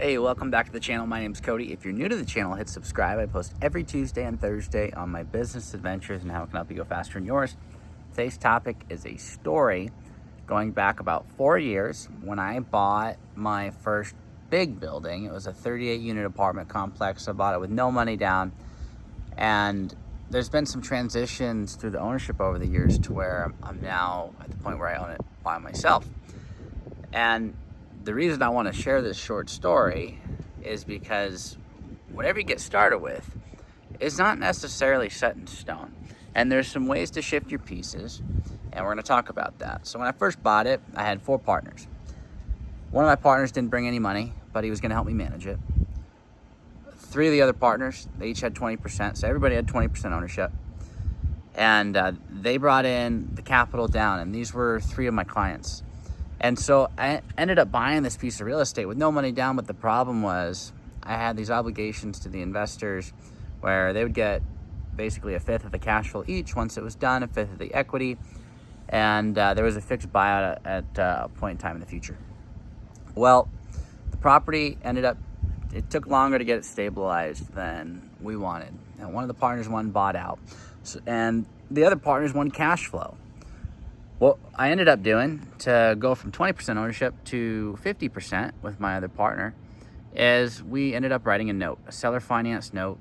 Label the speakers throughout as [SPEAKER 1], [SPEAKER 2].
[SPEAKER 1] Hey, welcome back to the channel. My name's Cody. If you're new to the channel, hit subscribe. I post every Tuesday and Thursday on my business adventures and how it can help you go faster in yours. Today's topic is a story going back about 4 years when I bought my first big building. It was a 38 unit apartment complex. I bought it with no money down, and there's been some transitions through the ownership over the years to where I'm now at the point where I own it by myself. And the reason I want to share this short story is because whatever you get started with is not necessarily set in stone. And there's some ways to shift your pieces, and we're going to talk about that. So when I first bought it, I had 4 partners. One of my partners didn't bring any money, but he was going to help me manage it. 3 of the other partners, they each had 20%, so everybody had 20% ownership. And they brought in the capital down, and these were 3 of my clients. And so I ended up buying this piece of real estate with no money down, but the problem was I had these obligations to the investors where they would get basically a fifth of the cash flow each once it was done, a fifth of the equity, and there was a fixed buyout at a point in time in the future. Well, the property it took longer to get it stabilized than we wanted. And one of the partners bought out, and the other partners wanted cash flow. What I ended up doing to go from 20% ownership to 50% with my other partner is we ended up writing a note, a seller finance note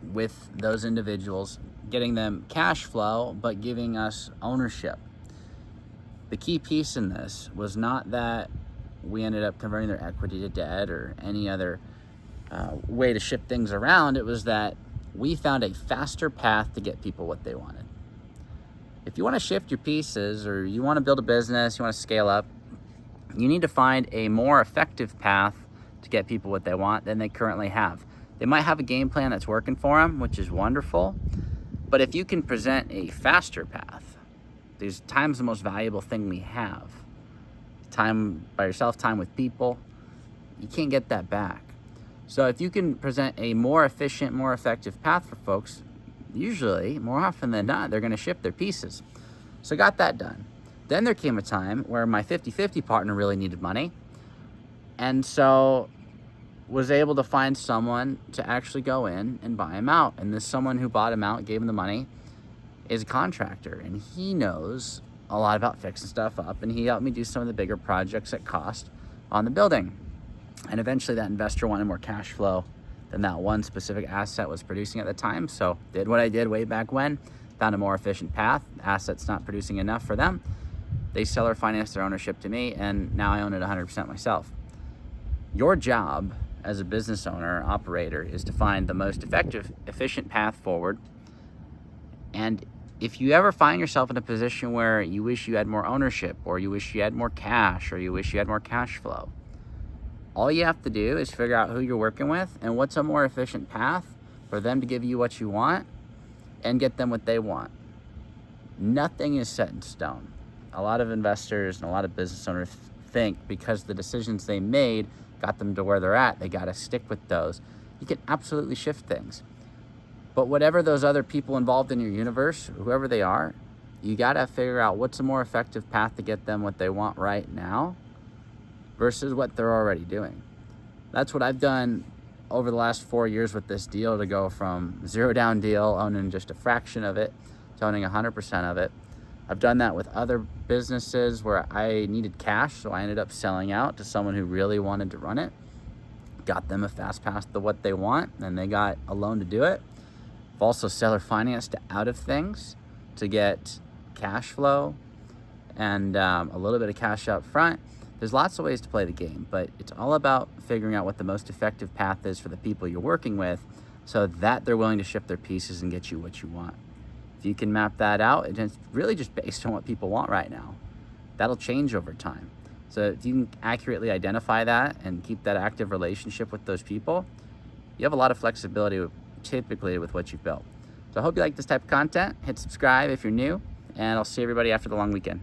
[SPEAKER 1] with those individuals, getting them cash flow, but giving us ownership. The key piece in this was not that we ended up converting their equity to debt or any other way to shift things around. It was that we found a faster path to get people what they wanted. If you want to shift your pieces, or you want to build a business, you want to scale up, you need to find a more effective path to get people what they want than they currently have. They might have a game plan that's working for them, which is wonderful, but if you can present a faster path, there's time's the most valuable thing we have. Time by yourself, time with people, you can't get that back. So if you can present a more efficient, more effective path for folks, usually, more often than not, they're going to shift their pieces. So got that done. Then there came a time where my 50-50 partner really needed money, and so was able to find someone to actually go in and buy him out. And this someone who bought him out, gave him the money, is a contractor, and he knows a lot about fixing stuff up, and he helped me do some of the bigger projects at cost on the building. And eventually that investor wanted more cash flow than that one specific asset was producing at the time. So did what I did way back when, found a more efficient path. The asset's not producing enough for them. They seller financed their ownership to me, and now I own it 100% myself. Your job as a business owner, operator, is to find the most effective, efficient path forward. And if you ever find yourself in a position where you wish you had more ownership, or you wish you had more cash, or you wish you had more cash flow, all you have to do is figure out who you're working with and what's a more efficient path for them to give you what you want and get them what they want. Nothing is set in stone. A lot of investors and a lot of business owners think because the decisions they made got them to where they're at, they got to stick with those. You can absolutely shift things. But whatever those other people involved in your universe, whoever they are, you got to figure out what's a more effective path to get them what they want right now versus what they're already doing. That's what I've done over the last 4 years with this deal, to go from zero down deal, owning just a fraction of it, to owning 100% of it. I've done that with other businesses where I needed cash, so I ended up selling out to someone who really wanted to run it. Got them a fast path to what they want, and they got a loan to do it. I've also seller financed out of things to get cash flow and a little bit of cash up front. There's lots of ways to play the game, but it's all about figuring out what the most effective path is for the people you're working with, so that they're willing to shift their pieces and get you what you want. If you can map that out, it's really just based on what people want right now. That'll change over time. So if you can accurately identify that and keep that active relationship with those people, you have a lot of flexibility typically with what you've built. So I hope you like this type of content. Hit subscribe if you're new, and I'll see everybody after the long weekend.